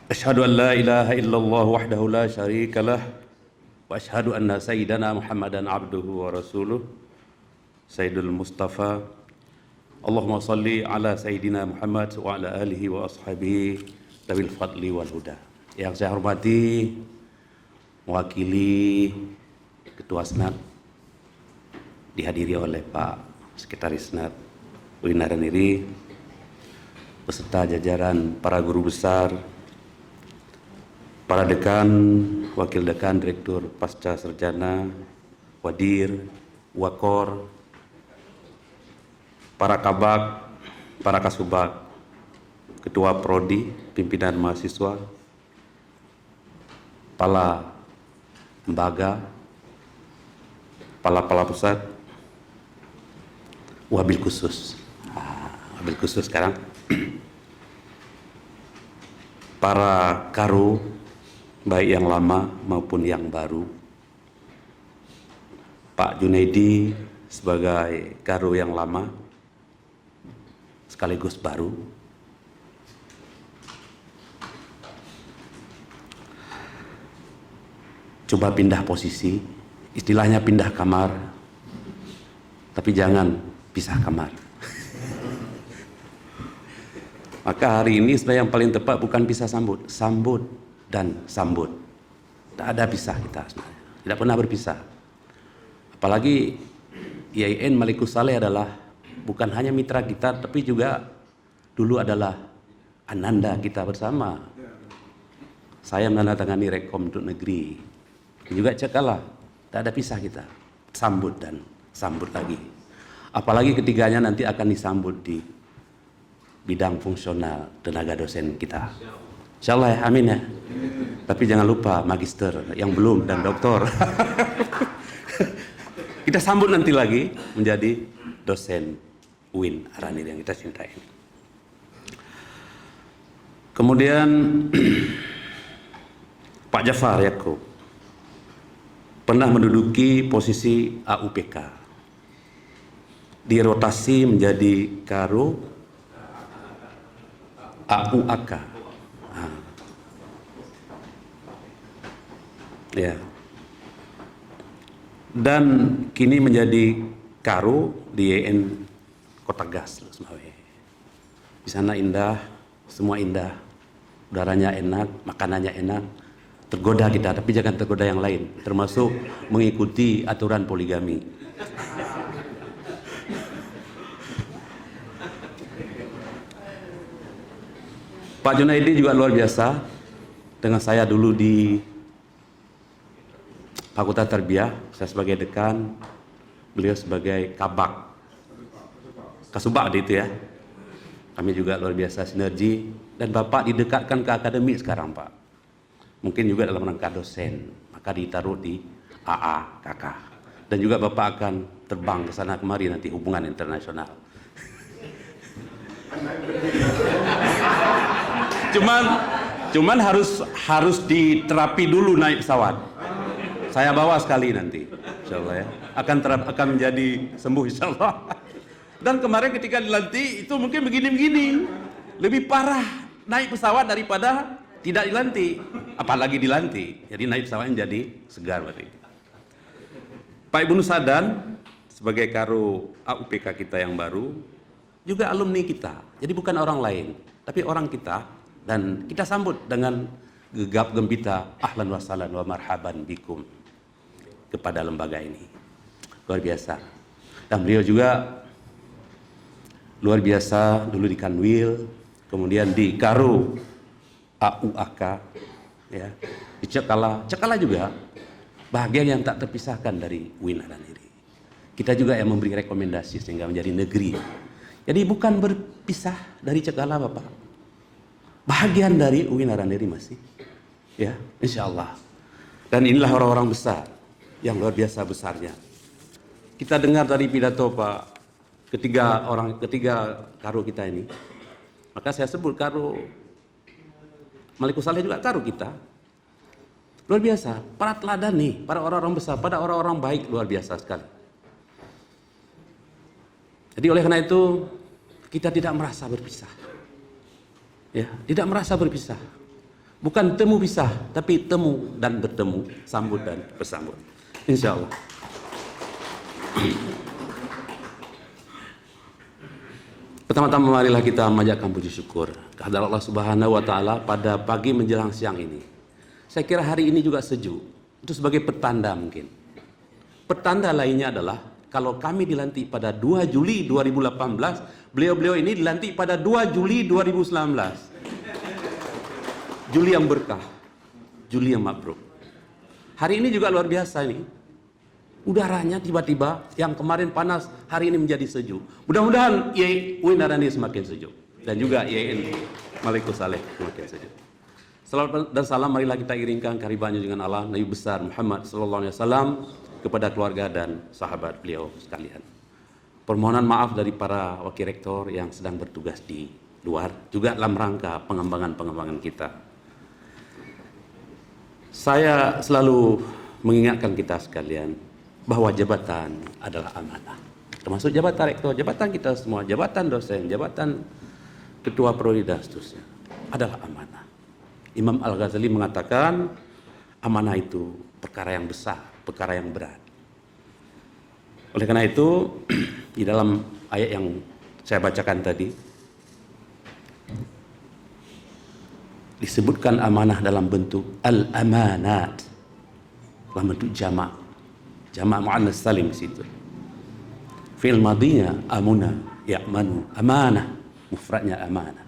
Asyhadu an la ilaha illallah wahdahu la syarikalah wa asyhadu anna sayyidana Muhammadan abduhu wa rasuluh Sayyidul Mustafa. Allahumma salli ala sayyidina Muhammad wa ala alihi wa ashabihi dawil fadli wal huda. Yang saya hormati mewakili Ketua Senat dihadiri oleh Pak Sekretaris Senat UIN Araniri beserta jajaran para guru besar, para dekan, wakil dekan, direktur pasca sarjana, wadir, wakor, para kabak, para kasubag, ketua prodi, pimpinan mahasiswa, kepala lembaga, kepala pusat, wabil khusus. Wabil khusus sekarang para karu baik yang lama maupun yang baru. Pak Junaidi sebagai karu yang lama sekaligus baru. Coba pindah posisi, istilahnya pindah kamar, tapi jangan pisah kamar. Maka hari ini sebenarnya yang paling tepat bukan pisah sambut, sambut dan sambut. Tak ada pisah kita sebenarnya, tidak pernah berpisah. Apalagi IAIN Malikus Saleh adalah bukan hanya mitra kita, tapi juga dulu adalah ananda kita bersama. Saya menandatangani rekom untuk negeri, juga cekalah, tak ada pisah kita, sambut dan sambut lagi. Apalagi ketiganya nanti akan disambut di bidang fungsional tenaga dosen kita. Insyaallah ya, amin ya. Tapi jangan lupa magister yang belum dan doktor. Kita sambut nanti lagi menjadi dosen UIN Araniri yang kita cintai. Kemudian Pak Jafar Yakub pernah menduduki posisi AUPK, dirotasi menjadi Karo AUAK. Ya. Dan kini menjadi Karo di IAIN Kota Gas Semawe. Di sana indah, semua indah. Udaranya enak, makanannya enak. Tergoda kita, tapi jangan tergoda yang lain, termasuk mengikuti aturan poligami. Pak Junaidi juga luar biasa dengan saya dulu di Fakultas Tarbiyah, saya sebagai dekan, beliau sebagai kabak, kasubag itu ya. Kami juga luar biasa sinergi, dan Bapak didekatkan ke akademik sekarang Pak. Mungkin juga dalam rangka dosen, maka ditaruh di AA, kakak. Dan juga Bapak akan terbang ke sana kemari nanti hubungan internasional. Cuman harus diterapi dulu naik pesawat. Saya bawa sekali nanti, insyaallah ya. Akan menjadi sembuh insyaallah. Dan kemarin ketika dilantik itu mungkin begini-begini, lebih parah naik pesawat daripada tidak dilantik, apalagi dilantik. Jadi naik pesawatnya jadi segar berarti. Pak Ibnu Sadan sebagai Karo AUPK kita yang baru, juga alumni kita. Jadi bukan orang lain, tapi orang kita. Dan kita sambut dengan gegap gempita, ahlan wa sahlan wa marhaban bikum kepada lembaga ini. Luar biasa. Dan beliau juga luar biasa dulu di Kanwil, kemudian di Karo AUAK, ya, di Cekala juga bagian yang tak terpisahkan dari UIN Araniri. Kita juga yang memberi rekomendasi sehingga menjadi negeri. Jadi bukan berpisah dari Cekala Bapak. Bahagian dari UIN Araniri masih, ya, insya Allah. Dan inilah orang-orang besar yang luar biasa besarnya. Kita dengar dari pidato Pak ketiga Karo kita ini, maka saya sebut Karo Malikus Saleh juga Karo kita. Luar biasa, para teladan nih, para orang-orang besar, pada orang-orang baik luar biasa sekali. Jadi oleh karena itu kita tidak merasa berpisah. Ya, tidak merasa berpisah. Bukan temu pisah, tapi temu dan bertemu, sambut dan bersambut. Insya Allah. Pertama-tama marilah kita memanjatkan puji syukur kehadirat Allah Subhanahu wa taala pada pagi menjelang siang ini. Saya kira hari ini juga sejuk. Itu sebagai pertanda mungkin. Pertanda lainnya adalah kalau kami dilantik pada 2 Juli 2018, beliau-beliau ini dilantik pada 2 Juli 2019. Juli yang berkah, Juli yang mabruk. Hari ini juga luar biasa ini. Udaranya tiba-tiba yang kemarin panas, hari ini menjadi sejuk. Mudah-mudahan UIN Narani semakin sejuk. Dan juga IAIN Malikus Saleh semakin sejuk. Salawat dan salam marilah kita iringkan kehadirannya dengan Allah Nabi besar Muhammad sallallahu alaihi wasallam kepada keluarga dan sahabat beliau sekalian. Permohonan maaf dari para wakil rektor yang sedang bertugas di luar, juga dalam rangka pengembangan kita. Saya selalu mengingatkan kita sekalian bahwa jabatan adalah amanah. Termasuk jabatan rektor, jabatan kita semua, jabatan dosen, jabatan ketua prodi dan seterusnya adalah amanah. Imam Al-Ghazali mengatakan amanah itu perkara yang besar, perkara yang berat. Oleh karena itu, di dalam ayat yang saya bacakan tadi, disebutkan amanah dalam bentuk al-amanat, dalam bentuk jamak muannas salim di situ. Fi'il madinya amuna, ya'manu, amanah, mufradnya amanah.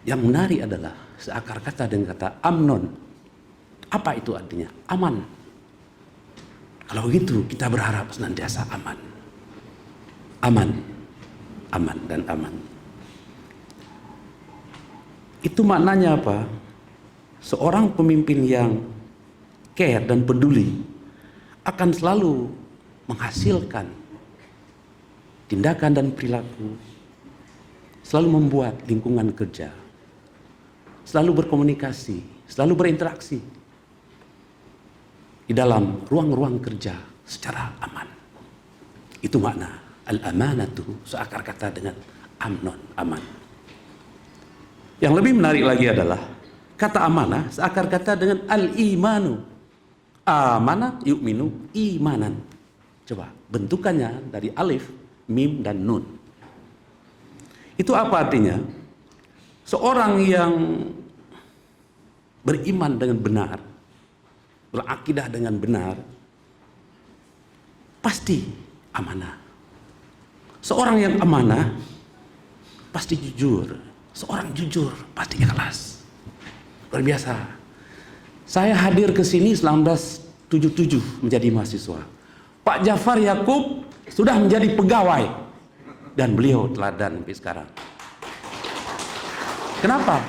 Yang menarik adalah seakar kata dengan kata amnon. Apa itu artinya? Aman. Kalau begitu kita berharap senantiasa aman. Aman, aman dan aman. Itu maknanya apa? Seorang pemimpin yang care dan peduli akan selalu menghasilkan tindakan dan perilaku, selalu membuat lingkungan kerja, selalu berkomunikasi, selalu berinteraksi di dalam ruang-ruang kerja secara aman. Itu makna al-amanatu, seakar kata dengan amnon, aman. Yang lebih menarik lagi adalah kata amanah seakar kata dengan al-imanu. Amanah yu'minu imanan. Coba bentukannya dari alif, mim dan nun. Itu apa artinya? Seorang yang beriman dengan benar, berakidah dengan benar, pasti amanah. Seorang yang amanah pasti jujur. Seorang jujur pasti ikhlas. Luar biasa. Saya hadir ke sini 1977 menjadi mahasiswa. Pak Jafar Yakub sudah menjadi pegawai dan beliau teladan sampai sekarang. Kenapa?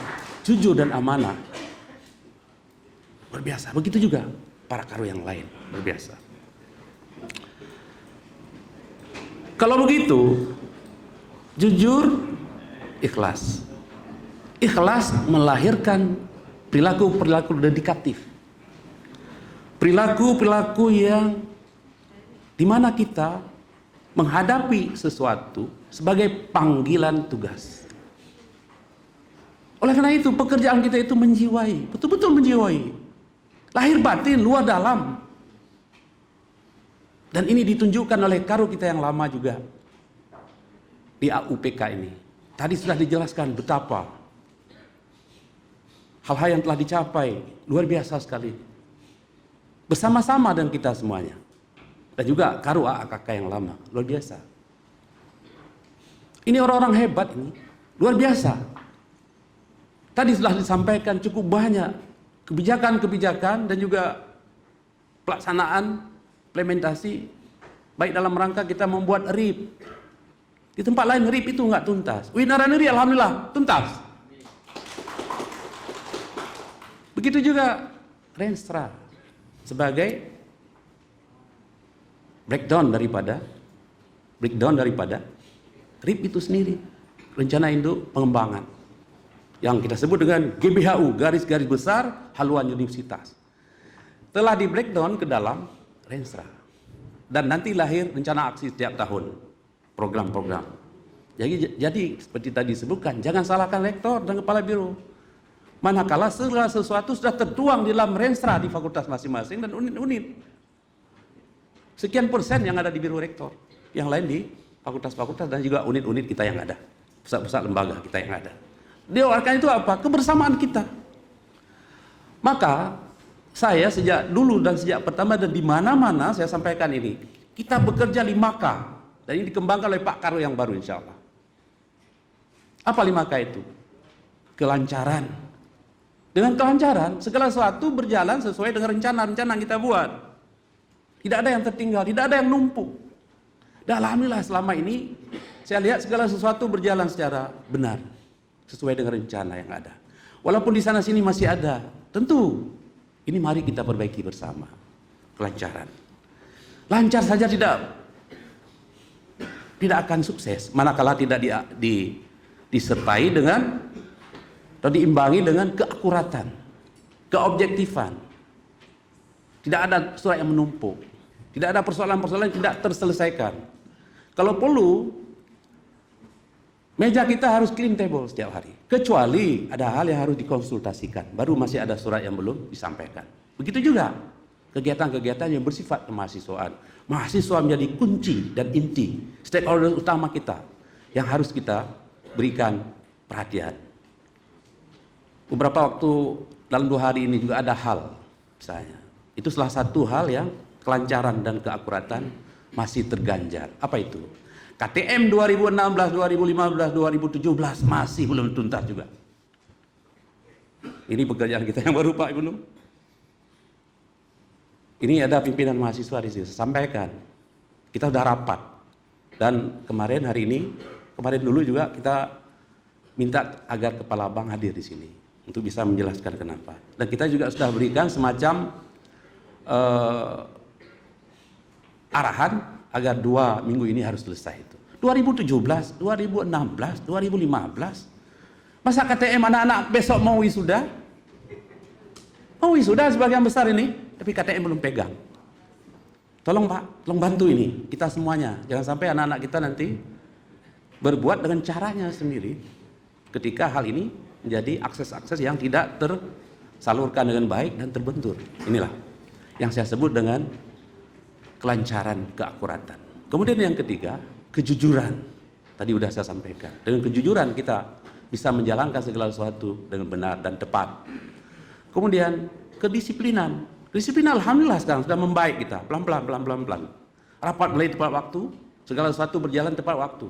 Jujur dan amanah. Luar biasa. Begitu juga para karu yang lain. Luar biasa. Kalau begitu, jujur, ikhlas. Ikhlas melahirkan perilaku-perilaku dedikatif. Perilaku-perilaku yang dimana kita menghadapi sesuatu sebagai panggilan tugas. Oleh karena itu pekerjaan kita itu menjiwai, betul-betul menjiwai. Lahir batin, luar dalam. Dan ini ditunjukkan oleh karu kita yang lama juga di AUPK ini. Tadi sudah dijelaskan betapa hal-hal yang telah dicapai luar biasa sekali. Bersama-sama dengan kita semuanya. Dan juga karu AAKK yang lama, luar biasa. Ini orang-orang hebat ini, luar biasa. Tadi sudah disampaikan cukup banyak kebijakan-kebijakan dan juga pelaksanaan, implementasi, baik dalam rangka kita membuat RIP. Di tempat lain RIP itu enggak tuntas. UIN Narani alhamdulillah tuntas. Begitu juga Renstra sebagai breakdown daripada RIP itu sendiri, rencana induk pengembangan yang kita sebut dengan GBHU, garis-garis besar haluan universitas, telah di breakdown ke dalam Renstra dan nanti lahir rencana aksi setiap tahun, program-program. Jadi seperti tadi disebutkan, jangan salahkan rektor dan kepala biro. Manakala segala sesuatu sudah tertuang di dalam renstra di fakultas masing-masing dan unit-unit. Sekian persen yang ada di biro rektor, yang lain di fakultas-fakultas dan juga unit-unit kita yang ada, pusat-pusat lembaga kita yang ada. Diartikan itu apa? Kebersamaan kita. Maka saya sejak dulu dan sejak pertama dan di mana-mana saya sampaikan ini, kita bekerja 5K dan ini dikembangkan oleh Pak Karwo yang baru insya Allah. Apa 5K itu? Kelancaran. Dengan kelancaran, segala sesuatu berjalan sesuai dengan rencana-rencana yang kita buat. Tidak ada yang tertinggal, tidak ada yang numpuk. Dan alhamdulillah selama ini, saya lihat segala sesuatu berjalan secara benar. Sesuai dengan rencana yang ada. Walaupun di sana-sini masih ada, tentu ini mari kita perbaiki bersama. Kelancaran. Lancar saja tidak akan sukses, manakala tidak disertai dengan atau diimbangi dengan keakuratan, keobjektifan. Tidak ada surat yang menumpuk, tidak ada persoalan-persoalan yang tidak terselesaikan. Kalau perlu, meja kita harus clean table setiap hari. Kecuali ada hal yang harus dikonsultasikan, baru masih ada surat yang belum disampaikan. Begitu juga kegiatan-kegiatan yang bersifat kemahasiswaan. Mahasiswa menjadi kunci dan inti, stakeholder utama kita yang harus kita berikan perhatian. Beberapa waktu dalam 2 hari ini juga ada hal, misalnya, itu salah satu hal yang kelancaran dan keakuratan masih terganjar. Apa itu? KTM 2016, 2015, 2017 masih belum tuntas juga. Ini pekerjaan kita yang baru Pak Ibnu. Ini ada pimpinan mahasiswa di sini, saya sampaikan. Kita sudah rapat. Dan kemarin dulu juga kita minta agar Kepala Bank hadir di sini untuk bisa menjelaskan kenapa. Dan kita juga sudah berikan semacam arahan agar 2 minggu ini harus selesai itu. 2017, 2016, 2015. Masa KTM anak-anak besok mau wisuda? Mau wisuda sebagian besar ini, tapi KTM belum pegang. Tolong Pak, tolong bantu ini, kita semuanya. Jangan sampai anak-anak kita nanti berbuat dengan caranya sendiri ketika hal ini menjadi akses-akses yang tidak tersalurkan dengan baik dan terbentur. Inilah yang saya sebut dengan kelancaran, keakuratan. Kemudian yang ketiga, kejujuran. Tadi sudah saya sampaikan. Dengan kejujuran kita bisa menjalankan segala sesuatu dengan benar dan tepat. Kemudian kedisiplinan. Disiplin alhamdulillah sekarang sudah membaik kita, pelan-pelan. Rapat mulai tepat waktu, segala sesuatu berjalan tepat waktu.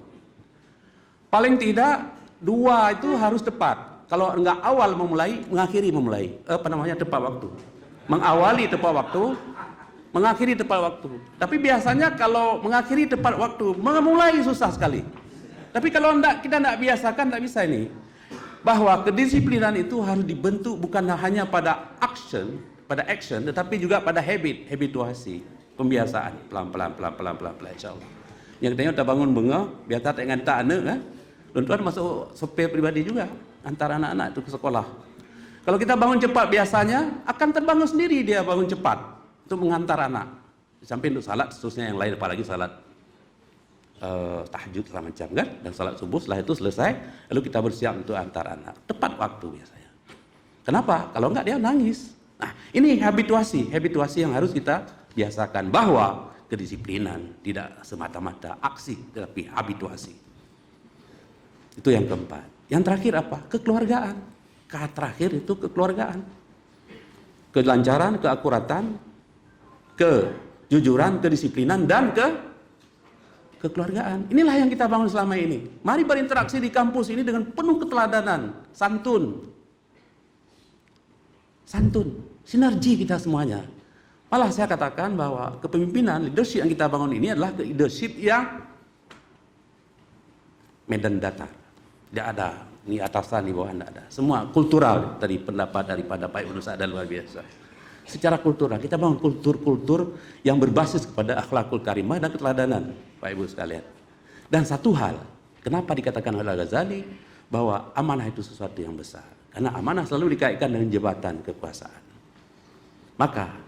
Paling tidak 2 itu harus tepat. Kalau enggak awal memulai, mengakhiri memulai. Tepat waktu. Mengawali tepat waktu, mengakhiri tepat waktu. Tapi biasanya kalau mengakhiri tepat waktu, memulai susah sekali. Tapi kalau kita enggak biasakan, enggak bisa ini. Bahwa kedisiplinan itu harus dibentuk bukan hanya pada action, tetapi juga pada habituasi, pembiasaan, pelan-pelan, insyaallah. Yang katanya udah bangun bengah, biar tak dengan tak anak kan. Tuan masuk sopir pribadi juga antara anak-anak itu ke sekolah. Kalau kita bangun cepat biasanya akan terbangun sendiri dia bangun cepat untuk mengantar anak. Sampai untuk salat seterusnya yang lain, apalagi salat tahajud segala macam kan, dan salat subuh setelah itu selesai lalu kita bersiap untuk antar anak. Tepat waktu biasanya. Kenapa? Kalau enggak dia nangis. Nah, ini habituasi yang harus kita biasakan bahwa kedisiplinan tidak semata-mata aksi tetapi habituasi. Itu yang keempat. Yang terakhir apa? Kekeluargaan. Terakhir itu kekeluargaan. Kelancaran, keakuratan, kejujuran, kedisiplinan, dan kekeluargaan. Inilah yang kita bangun selama ini. Mari berinteraksi di kampus ini dengan penuh keteladanan, santun, sinergi kita semuanya. Malah saya katakan bahwa kepemimpinan, leadership yang kita bangun ini adalah leadership yang medan datar. Tidak ada, ini atasan, di bawah tidak ada. Semua kultural tadi pendapat daripada Pak Ibnu Sa'ad luar biasa. Secara kultural, kita bangun kultur-kultur yang berbasis kepada akhlakul karimah dan keteladanan, Pak Ibu sekalian. Dan satu hal, kenapa dikatakan oleh Al-Ghazali bahwa amanah itu sesuatu yang besar? Karena amanah selalu dikaitkan dengan jabatan kekuasaan. Maka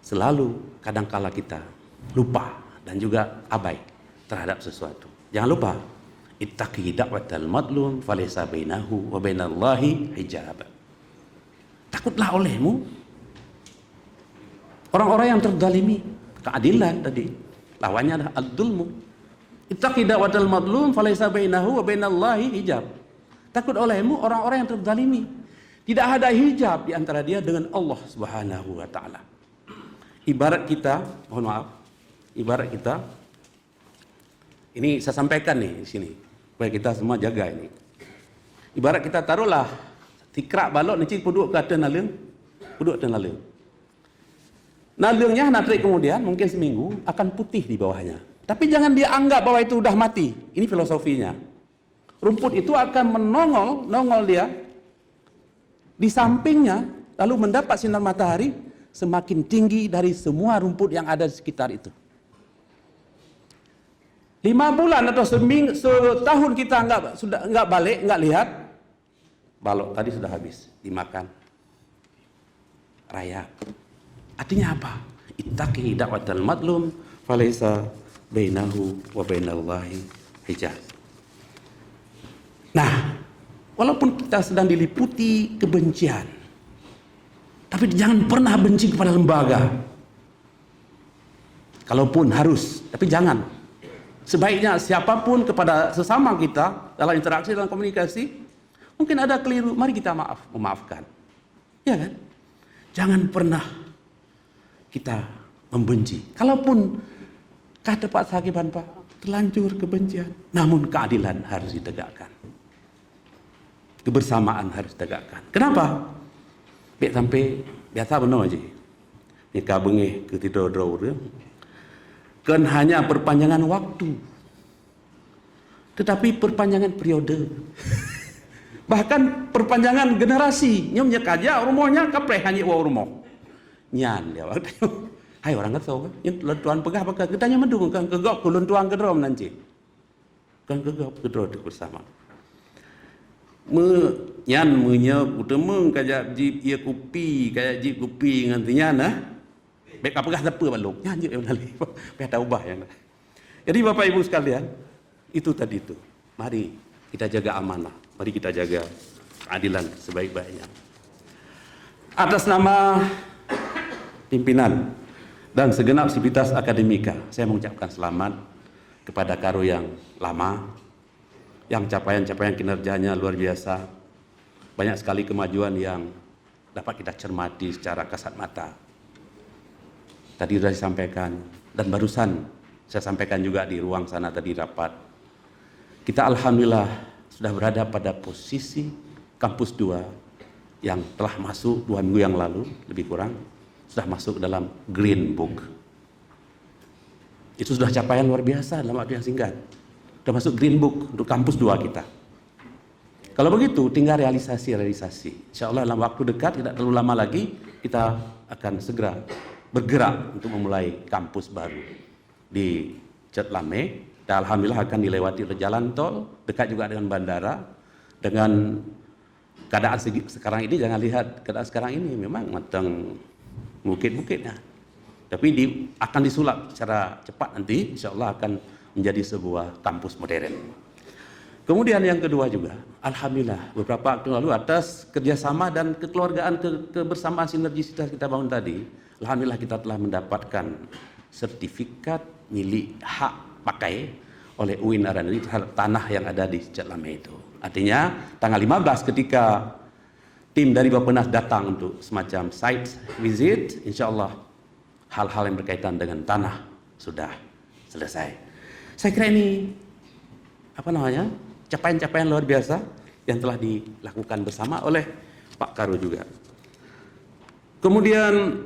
selalu kadangkala kita lupa dan juga abai terhadap sesuatu. Jangan lupa, ittaqi da'watal madlum falaysa bainahu wa bainallahi hijab. Takutlah olehmu orang-orang yang terzalimi. Keadilan tadi lawannya adalah ad-dzulmu. Ittaqi da'watal madlum falaysa bainahu wa bainallahi hijab. Takut olehmu orang-orang yang terzalimi. Tidak ada hijab di antara dia dengan Allah Subhanahu wa taala. Ibarat kita, mohon maaf, ibarat kita, ini saya sampaikan nih di sini, supaya kita semua jaga ini. Ibarat kita taruhlah tikrak balok nanti puduk ke atas nalung, puduk atas nalung. Nalungnya nanti kemudian mungkin seminggu akan putih di bawahnya. Tapi jangan dia anggap bahwa itu udah mati. Ini filosofinya. Rumput itu akan nongol dia di sampingnya, lalu mendapat sinar matahari semakin tinggi dari semua rumput yang ada di sekitar itu. 5 bulan atau setahun kita nggak balik, nggak lihat, balok tadi sudah habis dimakan rayap. Artinya apa? Ittaqi da'watal madlum falaysa bainahu wa bainallahi hijab. Nah, walaupun kita sedang diliputi kebencian, tapi jangan pernah benci kepada lembaga. Kalaupun harus, tapi jangan. Sebaiknya siapapun kepada sesama kita dalam interaksi, dalam komunikasi, mungkin ada keliru, mari kita memaafkan. Ya kan? Jangan pernah kita membenci. Kalaupun kata Pak Sakiban, Pak, terlanjur kebencian, namun keadilan harus ditegakkan. Kebersamaan harus ditegakkan. Kenapa? Biar sampai biasa benar aja. Nikah bengih ke tidur dia. Kan hanya perpanjangan waktu, tetapi perpanjangan periode. Bahkan perpanjangan generasi. Nyomnya kaja rumahnya kapreh hanya rumah. Nyan dia waktu. Hai orang kata, lentuan pegah pakai kita nya mendung kan kegok lentuan kedrom nanti. Kan kegok kedrom bersama. Nyan menyep utemeng kajak jip ia kupi kajak jip kupi ngantinya nah. Baik apakah apa balok? Nyanyi yang nali. Peta ubah yang. Jadi Bapak Ibu sekalian, itu tadi itu. Mari kita jaga amanah. Mari kita jaga keadilan sebaik-baiknya. Atas nama pimpinan dan segenap sivitas akademika, saya mengucapkan selamat kepada Karo yang lama, yang capaian-capaian kinerjanya luar biasa. Banyak sekali kemajuan yang dapat kita cermati secara kasat mata. Tadi sudah disampaikan, dan barusan saya sampaikan juga di ruang sana tadi rapat. Kita alhamdulillah sudah berada pada posisi kampus 2 yang telah masuk 2 minggu yang lalu, lebih kurang, sudah masuk dalam Green Book. Itu sudah capaian luar biasa dalam waktu yang singkat. Sudah masuk Green Book untuk kampus 2 kita. Kalau begitu, tinggal realisasi. Insya Allah dalam waktu dekat, tidak terlalu lama lagi, kita akan segera bergerak untuk memulai kampus baru di Cetlame. Dan alhamdulillah akan dilewati oleh jalan tol, dekat juga dengan bandara. Dengan keadaan sekarang ini, jangan lihat keadaan sekarang ini memang matang bukit-bukitnya. Tapi akan disulap secara cepat nanti, insya Allah akan menjadi sebuah kampus modern. Kemudian yang kedua juga, alhamdulillah beberapa waktu lalu atas kerjasama dan kekeluargaan, kebersamaan sinergisitas kita bangun tadi, alhamdulillah kita telah mendapatkan sertifikat milik hak pakai oleh UIN Arandadi terhadap tanah yang ada di Cetlame itu. Artinya tanggal 15 ketika tim dari Bappenas datang untuk semacam site visit, insya Allah hal-hal yang berkaitan dengan tanah sudah selesai. Saya kira ini capaian-capaian luar biasa yang telah dilakukan bersama oleh Pak Karo juga. Kemudian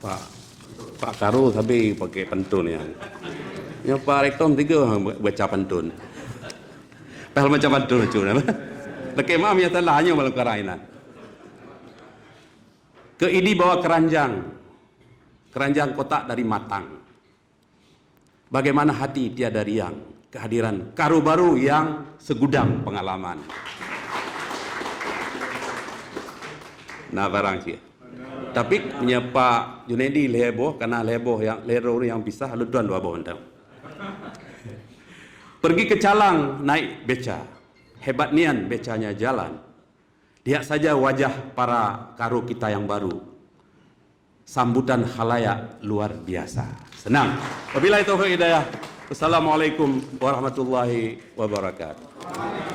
Pak Karo tapi pakai pantun yang Pak Rektor 3 baca pantun. Padahal macam pantun cuma. Pakai maaf ya telahnya malam kerainan. Ke ini bawa keranjang kotak dari matang. Bagaimana hati tiada riang, kehadiran Karo baru yang segudang pengalaman. Nah barang sih. Tapi punya Pak Junedi leheboh karena leheboh yang bisa luduan 2 bawah entah. Pergi ke Calang naik beca. Hebat nian becanya jalan. Lihat saja wajah para karo kita yang baru. Sambutan khalayak luar biasa. Senang. Wabillahi taufiq hidayah. Wassalamualaikum warahmatullahi wabarakatuh.